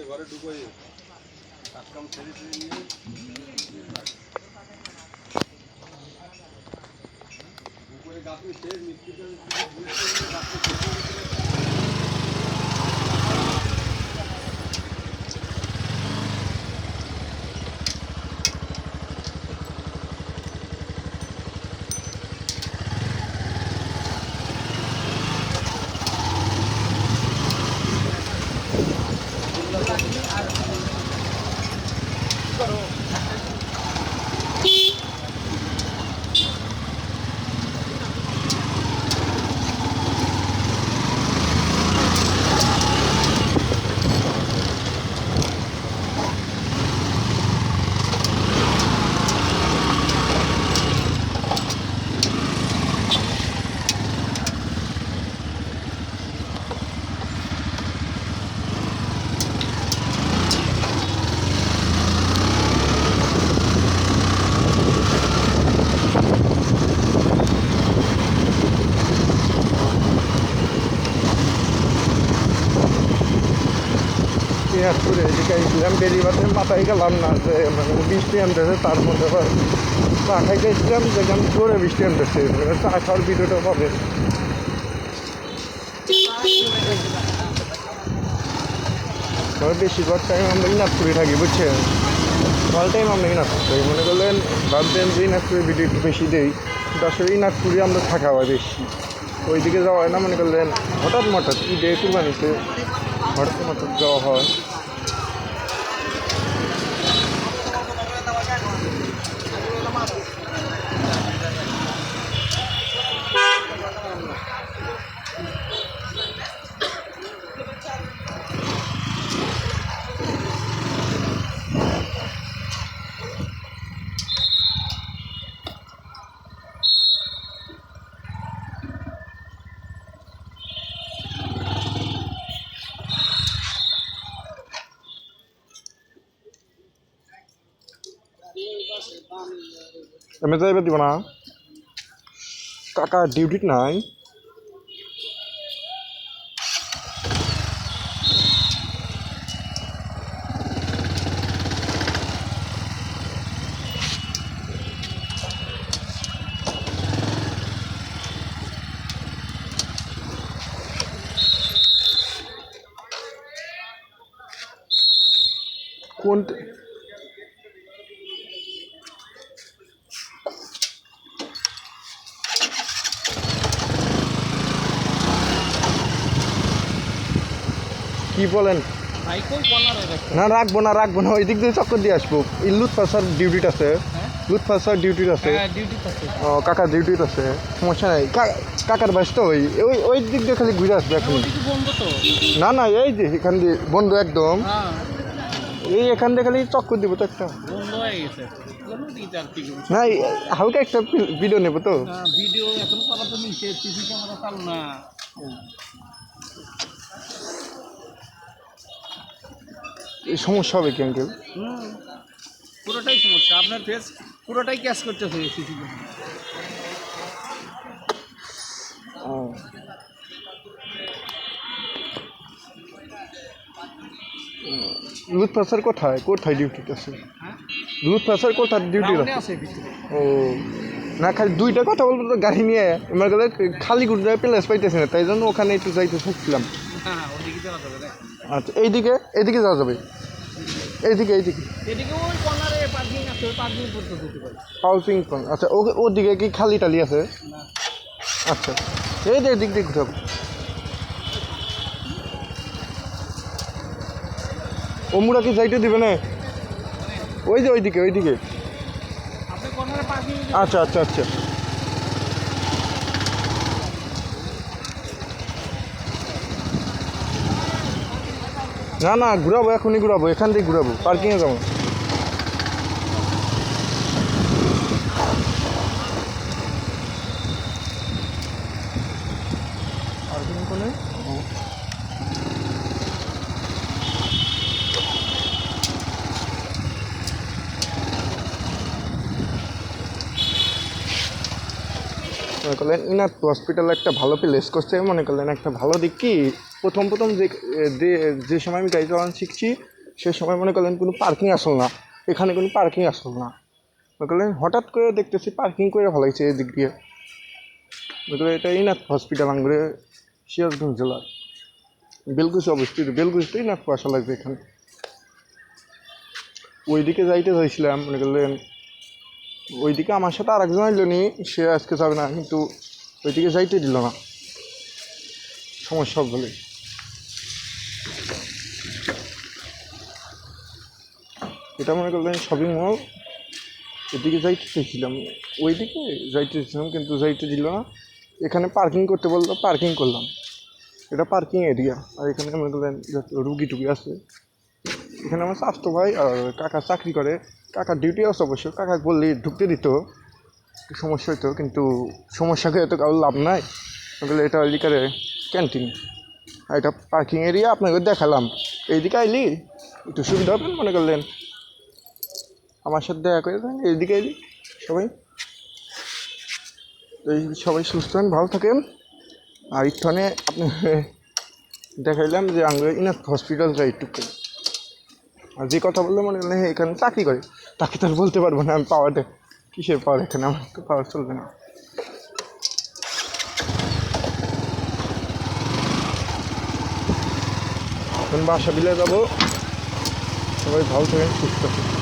ঘরে ঢুকে কাজ ছেড়ে নিয়ে গাছে শেষ মিস্ত্রিটা দিনাজপুরে এদিকে গেছিলাম বেরিবাতে মাথায় গেলাম না যে মানে বৃষ্টি আনতেছে তার মধ্যে আবার চা খাইতে এসেছিলাম দেখলাম জোরে বৃষ্টি আনতেছে চা খাওয়ার ভিডিওটা পাবে বেশিরভাগ টাইম আমরা দিনাজপুরে থাকি বুঝছেন অল টাইম আমরা দিনাজপুর থাকি মনে করলেন ভাবছেন যে দিনাজপুরের ভিডিও একটু বেশি দেই কিন্তু আসলে দিনাজপুরে আমরা থাকা হয় বেশি ওইদিকে যাওয়া হয় না মনে করলেন হঠাৎ মঠাৎ ঈদে কুরবানিতে হঠাৎ মঠাৎ যাওয়া হয় এমনি যাইবে দিব না কাকা ডিউটি নাই কোন কি বলেন না রাখবো না ওই দিক দিয়ে চক্কর দিয়ে আসবো এই লুৎফাসার ডিউটিটা আছে লুৎফাসার ডিউটিটা আছে ও কাকার ডিউটিটা আছে সমস্যা নাই কাকার বাস তো ওই ওই ওই দিক দিয়ে খালি ঘুরে আসবে এখন না এই যে এখান দিয়ে বন্ধ একদম এই এখান দিয়ে খালি চক্কর দিব তো একটা না হালকা একটা ভিডিও নেবো তো ভিডিও এখন করা তো নিচে সিসি ক্যামেরা চালু না এই সমস্যা হবে কি আঙ্কেল পুরোটাই সমস্যা আপনার ফেস পুরোটাই ক্যাশ করতেছে সিসি ক্যামেরা লুৎফাসার কোথায় ডিউটিটা আছে লুৎফাসার কোথায় ডিউটি আছে ও না খালি দুইটা কথা বলবো তো গাড়ি নিয়ে আমার গেলে খালি গুড়ে প্লেস পাইতেছে না তাই জন্য ওখানে একটু যাইতে চাচ্ছিলাম আচ্ছা এইদিকে যাওয়া যাবে এইদিকে পাউচিং আচ্ছা ওদিকে কি খালি টালি আছে আচ্ছা এই যে এদিক দিয়ে ঘুরাবো ওমুরা কি যাইতে দিবে না ওই যে ওইদিকে আচ্ছা না ঘুরাবো এখনই ঘুরাবো এখান থেকে ঘুরাবো পার্কিংয়ে যাবো পার্কিং কোনে মনে করলেন ইনাথ হসপিটাল একটা ভালো প্লেস করছে। মনে করলেন একটা ভালো দিক কি, প্রথম যে সময় আমি গাড়ি চালানো শিখছি সে সময় মনে করলেন কোনো পার্কিং আসল না, এখানে কোনো পার্কিং আসল না। মনে করলেন হঠাৎ করে দেখতেছি পার্কিং করে ভালাইছে এদিক দিয়ে। মনে করলেন এটা ইনাথ হসপিটাল আঙ্গুরে সিরাজগঞ্জ জেলার বেলকুচি অবস্থিত। বেলকুচিতে ইনাথ পয়সা লাগবে এখানে। ওইদিকে যাইতে চাইছিলাম, মনে করলেন ওইদিকে আমার সাথে আর একজন আইল নি, সে আজকে যাবে না, কিন্তু ওইদিকে যাইতে দিল না, সমস্যা বলে। এটা মনে করলেন শপিং মল, এদিকে যাইতে চাইছিলাম, ওইদিকে যাইতে চাইছিলাম কিন্তু যাইতে দিল না। এখানে পার্কিং করতে বললো, পার্কিং করলাম। এটা পার্কিং এরিয়া। আর এখানে মনে করলেন রুগী টুগি আছে। এখানে আমার স্বাস্থ্য ভাই আর কাকা চাকরি করে, কাকার ডিউটি আছে অবশ্য। কাকা বললে ঢুকতে দিত, সমস্যা হইতো, কিন্তু সমস্যাকে এত কারোর লাভ নাই। বলে এটা ওইদিকে ক্যান্টিন আর এটা পার্কিং এরিয়া। আপনাকে দেখালাম, এইদিকে আইলি একটু সুবিধা হবেন। মনে করলেন আমার সাথে দেখা করে দেন, এইদিকে আইলি সবাই। এই সবাই সুস্থ হন, ভালো থাকেন। আর এখানে আপনি দেখাইলাম যে আমরা ইনাথ হসপিটাল যাই একটু। আর যে কথা বললে মনে করলেন এখানে চাকরি করে, তাকে তো আর বলতে পারবো না আমি পাওয়ারটা কিসের পাওয়ার, এখানে আমার তো পাওয়ার চলবে না। এখন বাসা বিলে যাবো। সবাই ভালো থাকেন, সুস্থ থাকেন।